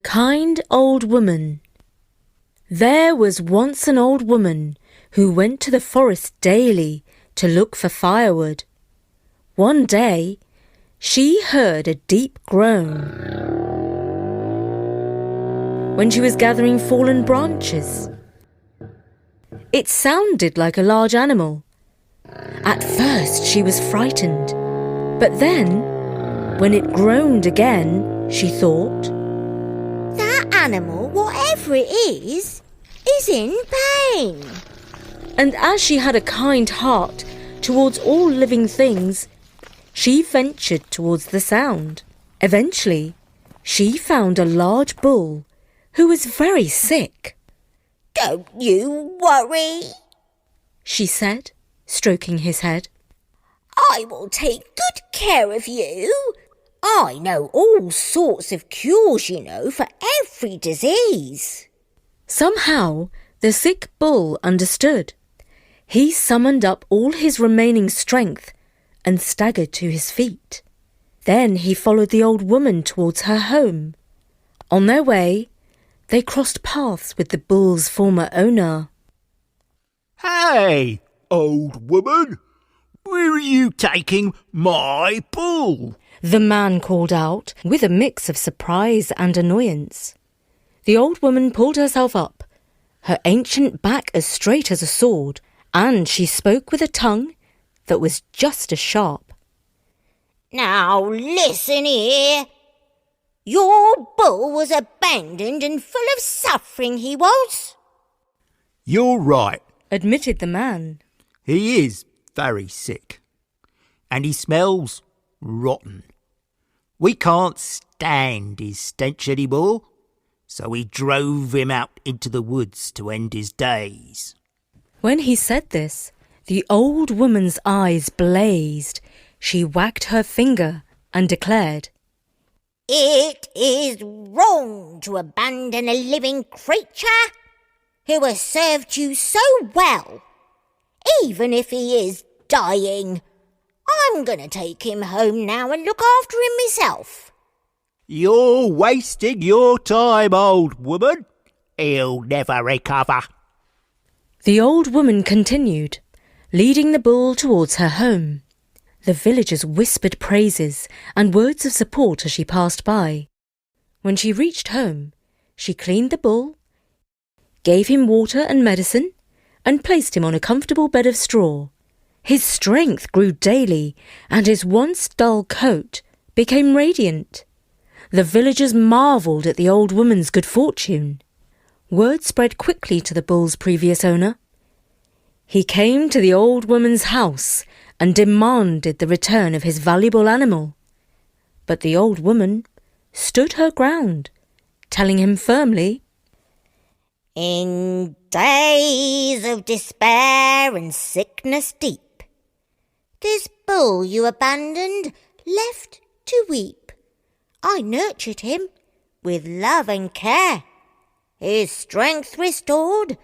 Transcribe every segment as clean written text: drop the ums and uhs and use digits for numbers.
Kind old woman. There was once an old woman who went to the forest daily to look for firewood. One day, she heard a deep groan when she was gathering fallen branches. It sounded like a large animal. At first, she was frightened, but then, when it groaned again, she thought, "That animal, whatever it is in pain." And as she had a kind heart towards all living things, she ventured towards the sound. Eventually, she found a large bull who was very sick. "Don't you worry," she said, stroking his head. "I will take good care of you. I know all sorts of cures, for every disease." Somehow, the sick bull understood. He summoned up all his remaining strength and staggered to his feet. Then he followed the old woman towards her home. On their way, they crossed paths with the bull's former owner. "Hey, old woman, where are you taking my bull?" The man called out with a mix of surprise and annoyance. The old woman pulled herself up, her ancient back as straight as a sword, and she spoke with a tongue that was just as sharp. "Now listen here. Your bull was abandoned and full of suffering, he was." "You're right," admitted the man. "He is very sick, and he smells rotten. We can't stand his stench anymore, so we drove him out into the woods to end his days." When he said this, the old woman's eyes blazed. She wagged her finger and declared, "It is wrong to abandon a living creature who has served you so well. Even if he is dying, I'm going to take him home now and look after him myself." "You're wasting your time, old woman. He'll never recover." The old woman continued, leading the bull towards her home. The villagers whispered praises and words of support as she passed by. When she reached home, she cleaned the bull, gave him water and medicine, and placed him on a comfortable bed of straw. His strength grew daily, and his once dull coat became radiant. The villagers marvelled at the old woman's good fortune. Word spread quickly to the bull's previous owner. He came to the old woman's house and demanded the return of his valuable animal. But the old woman stood her ground, telling him firmly, "In days of despair and sickness deep, this bull you abandoned left to weep. I nurtured him with love and care. His strength restored,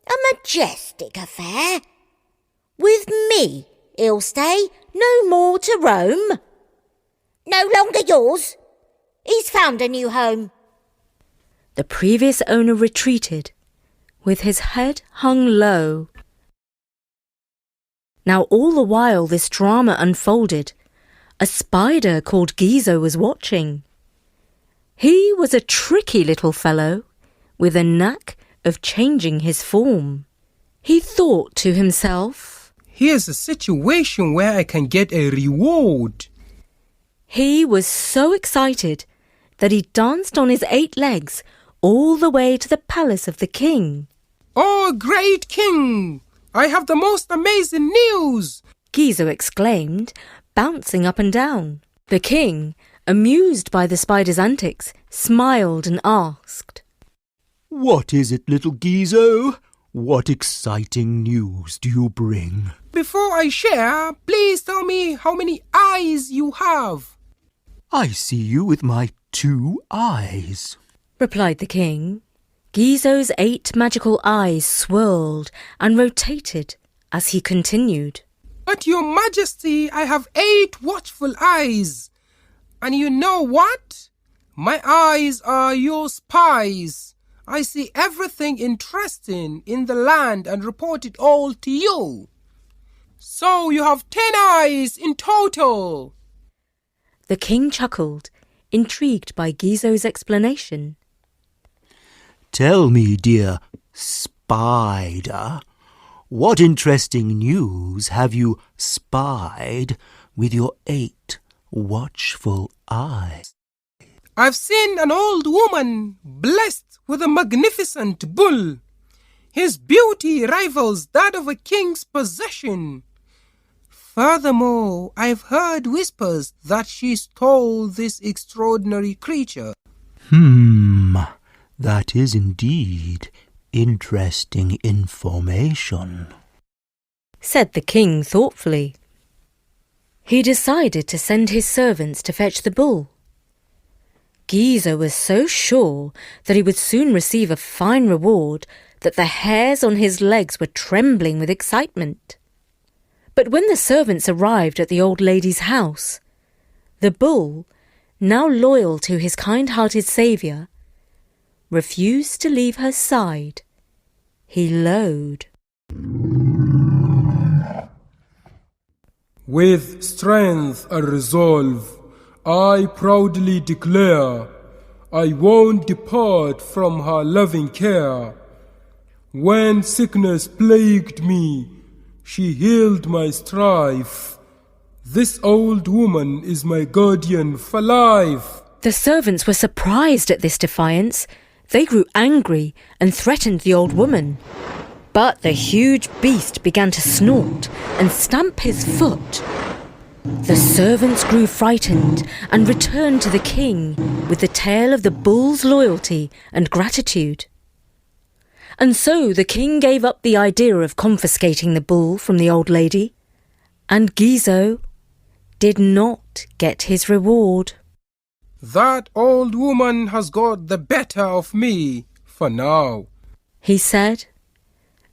a majestic affair. With me he'll stay, no more to roam. No longer yours, he's found a new home." The previous owner retreated, with his head hung low. Now all the while this drama unfolded, a spider called Gizo was watching. He was a tricky little fellow, with a knack of changing his form. He thought to himself, "Here's a situation where I can get a reward." He was so excited that he danced on his 8 legs all the way to the palace of the king. "Oh, great king! I have the most amazing news!" Gizo exclaimed, bouncing up and down. The king, amused by the spider's antics, smiled and asked, "What is it, little Gizo? What exciting news do you bring?" "Before I share, please tell me how many eyes you have." "I see you with my 2 eyes," replied the king. Gizo's 8 magical eyes swirled and rotated as he continued. "But your majesty, I have 8 watchful eyes. And you know what? My eyes are your spies. I see everything interesting in the land and report it all to you. So you have 10 eyes in total. The king chuckled, intrigued by Gizo's explanation. Tell me, dear Spider, what interesting news have you spied with your 8 watchful eyes? I've seen an old woman blessed with a magnificent bull. His beauty rivals that of a king's possession. Furthermore, I've heard whispers that she stole this extraordinary creature. That is indeed interesting information, said the king thoughtfully. He decided to send his servants to fetch the bull. Gizo was so sure that he would soon receive a fine reward that the hairs on his legs were trembling with excitement. But when the servants arrived at the old lady's house, the bull, now loyal to his kind-hearted saviour, refused to leave her side. He lowed. With strength and resolve, I proudly declare, I won't depart from her loving care. When sickness plagued me, she healed my strife. This old woman is my guardian for life. The servants were surprised at this defiance. They grew angry and threatened the old woman. But the huge beast began to snort and stamp his foot. The servants grew frightened and returned to the king with the tale of the bull's loyalty and gratitude. And so the king gave up the idea of confiscating the bull from the old lady, and Gizo did not get his reward. That old woman has got the better of me for now, he said,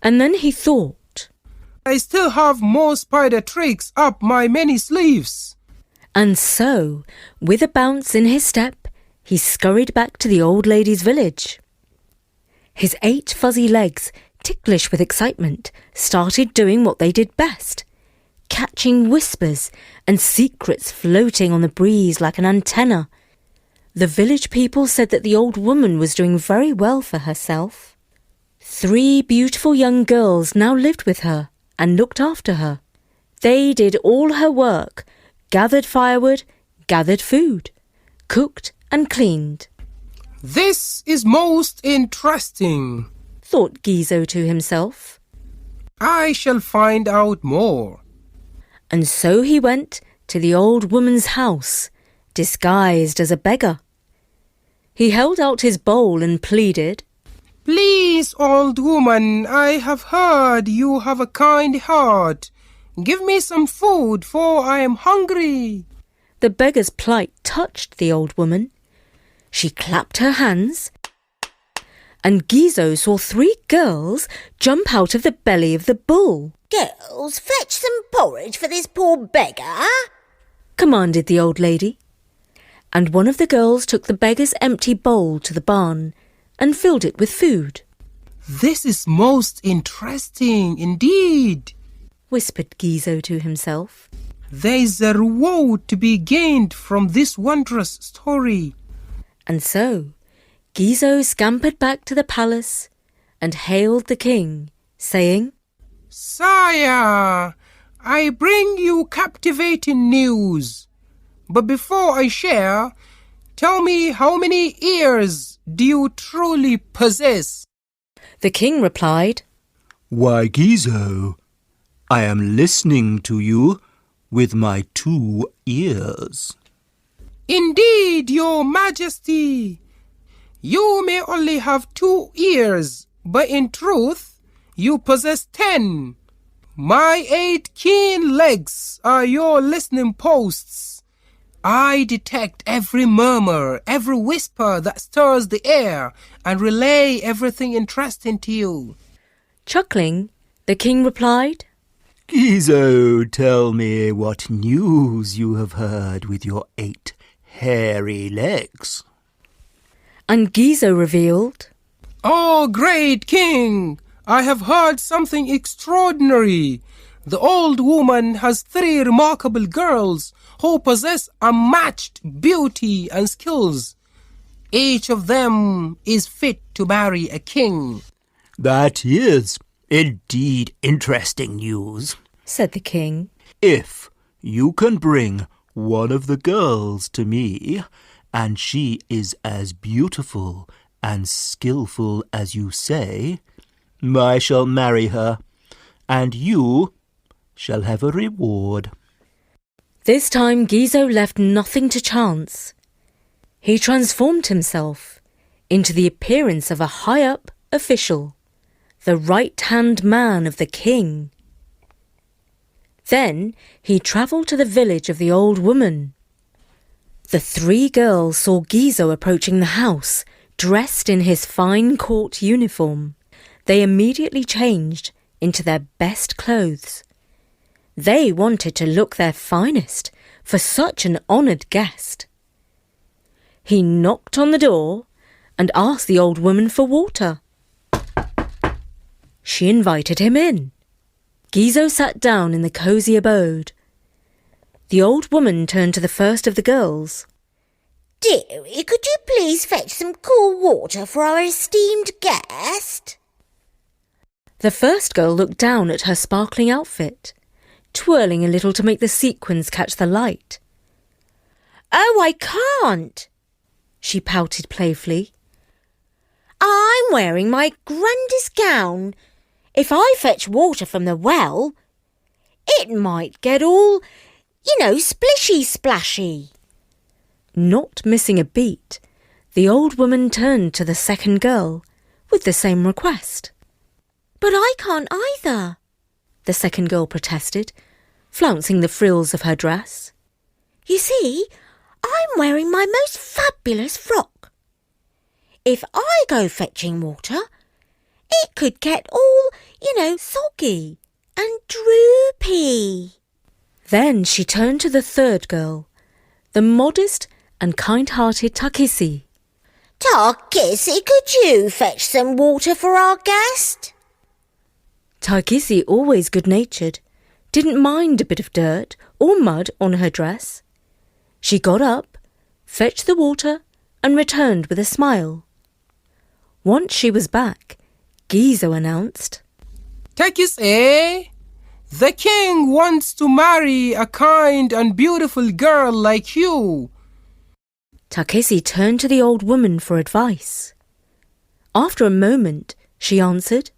and then he thought, I still have more spider tricks up my many sleeves. And so, with a bounce in his step, he scurried back to the old lady's village. His 8 fuzzy legs, ticklish with excitement, started doing what they did best, catching whispers and secrets floating on the breeze like an antenna. The village people said that the old woman was doing very well for herself. 3 beautiful young girls now lived with her and looked after her. They did all her work, gathered firewood, gathered food, cooked and cleaned. This is most interesting, thought Gizo to himself. I shall find out more. And so he went to the old woman's house, disguised as a beggar. He held out his bowl and pleaded, Please, old woman, I have heard you have a kind heart. Give me some food, for I am hungry. The beggar's plight touched the old woman. She clapped her hands, and Gizo saw 3 girls jump out of the belly of the bull. Girls, fetch some porridge for this poor beggar, commanded the old lady. And one of the girls took the beggar's empty bowl to the barn and filled it with food. This is most interesting indeed, whispered Gizo to himself. There is a reward to be gained from this wondrous story. And so Gizo scampered back to the palace and hailed the king, saying, Sire, I bring you captivating news. But before I share, tell me how many ears do you truly possess? The king replied, Why, Gizo, I am listening to you with my 2 ears. Indeed, your majesty, you may only have 2 ears, but in truth, you possess 10. My 8 keen legs are your listening posts. I detect every murmur, every whisper that stirs the air, and relay everything interesting to you. Chuckling, the king replied, Gizo, tell me what news you have heard with your 8 hairy legs. And Gizo revealed, "Oh, great king! I have heard something extraordinary. The old woman has 3 remarkable girls who possess unmatched beauty and skills. Each of them is fit to marry a king." That is indeed interesting news. said the king. If you can bring one of the girls to me, and she is as beautiful and skillful as you say, I shall marry her, and you shall have a reward. This time Gizo left nothing to chance. He transformed himself into the appearance of a high-up official, the right-hand man of the king. Then he travelled to the village of the old woman. The 3 girls saw Gizo approaching the house, dressed in his fine court uniform. They immediately changed into their best clothes. They wanted to look their finest for such an honoured guest. He knocked on the door and asked the old woman for water. She invited him in. Gizo sat down in the cosy abode. The old woman turned to the first of the girls. "Dearie, could you please fetch some cool water for our esteemed guest?" The first girl looked down at her sparkling outfit, twirling a little to make the sequins catch the light. "Oh, I can't," she pouted playfully. "I'm wearing my grandest gown. If I fetch water from the well, it might get all, splishy-splashy." Not missing a beat, the old woman turned to the second girl with the same request. "But I can't either," the second girl protested, flouncing the frills of her dress. "You see, I'm wearing my most fabulous frock. If I go fetching water, it could get all, soggy and droopy." Then she turned to the third girl, the modest and kind-hearted Takisi. "Takisi, could you fetch some water for our guest?" Takisi, always good-natured, didn't mind a bit of dirt or mud on her dress. She got up, fetched the water, and returned with a smile. Once she was back, Gizo announced, "Takis, the king wants to marry a kind and beautiful girl like you." Takisi turned to the old woman for advice. After a moment, she answered,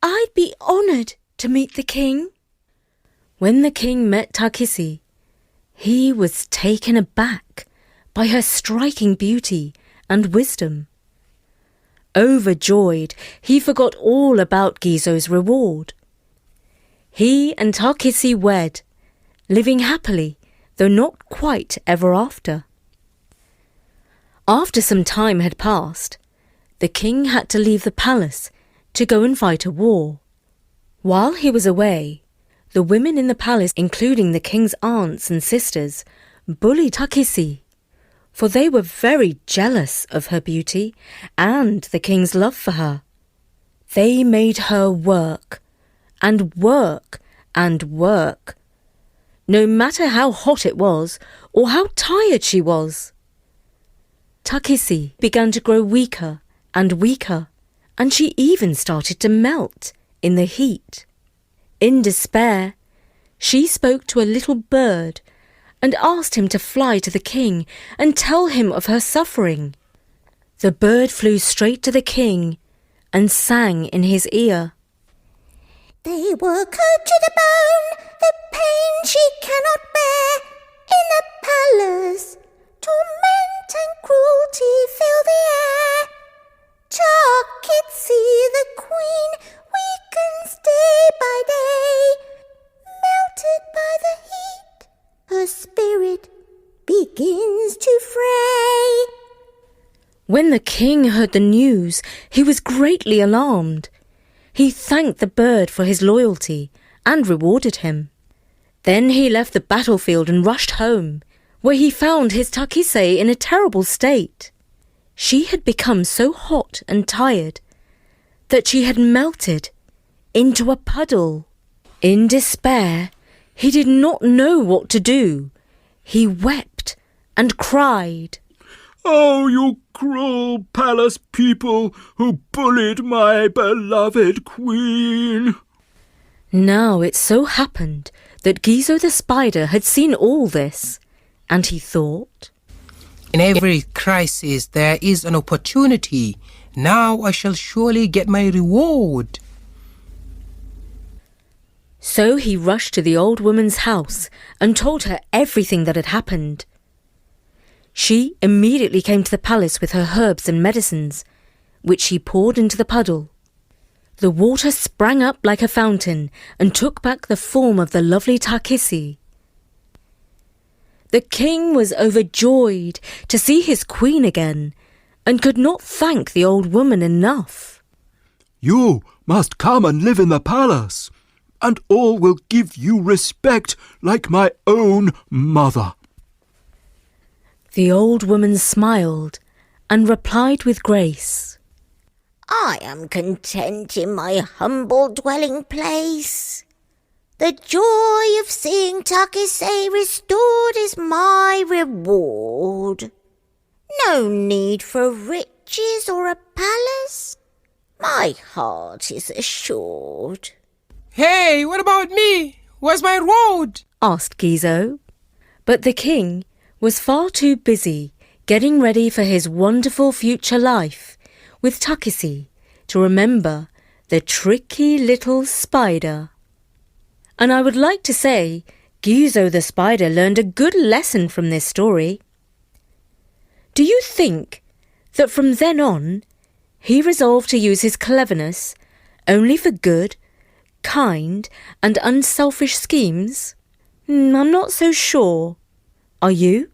"I'd be honoured to meet the king." When the king met Takisi, he was taken aback by her striking beauty and wisdom. Overjoyed, he forgot all about Gizo's reward. He and Takisi wed, living happily, though not quite ever after. After some time had passed, the king had to leave the palace to go and fight a war. While he was away, the women in the palace, including the king's aunts and sisters, bullied Takisi, for they were very jealous of her beauty and the king's love for her. They made her work, and work, and work, no matter how hot it was or how tired she was. Takisi began to grow weaker and weaker, and she even started to melt in the heat. In despair, she spoke to a little bird and asked him to fly to the king and tell him of her suffering. The bird flew straight to the king and sang in his ear. "They work her to the bone, the pain she cannot bear. In the palace, torment and cruelty fill the air. Takitsi, the queen, weakens day by day. Melted by the heat, her spirit begins to fray." When the king heard the news, he was greatly alarmed. He thanked the bird for his loyalty and rewarded him. Then he left the battlefield and rushed home, where he found his Takise in a terrible state. She had become so hot and tired that she had melted into a puddle. In despair, he did not know what to do. He wept and cried. Oh, you cruel palace people who bullied my beloved queen. Now it so happened that Gizo the spider had seen all this, and he thought, In every crisis there is an opportunity. Now I shall surely get my reward. So he rushed to the old woman's house and told her everything that had happened. She immediately came to the palace with her herbs and medicines, which she poured into the puddle. The water sprang up like a fountain and took back the form of the lovely Takisi. The king was overjoyed to see his queen again and could not thank the old woman enough. You must come and live in the palace, and all will give you respect like my own mother. The old woman smiled and replied with grace, I am content in my humble dwelling place. The joy of seeing Takise restored is my reward. No need for riches or a palace. My heart is assured. Hey, what about me? Where's my reward? asked Gizo. But the king was far too busy getting ready for his wonderful future life with Takisi to remember the tricky little spider. And I would like to say Gizo the spider learned a good lesson from this story. Do you think that from then on he resolved to use his cleverness only for good, kind and unselfish schemes? I'm not so sure. Are you?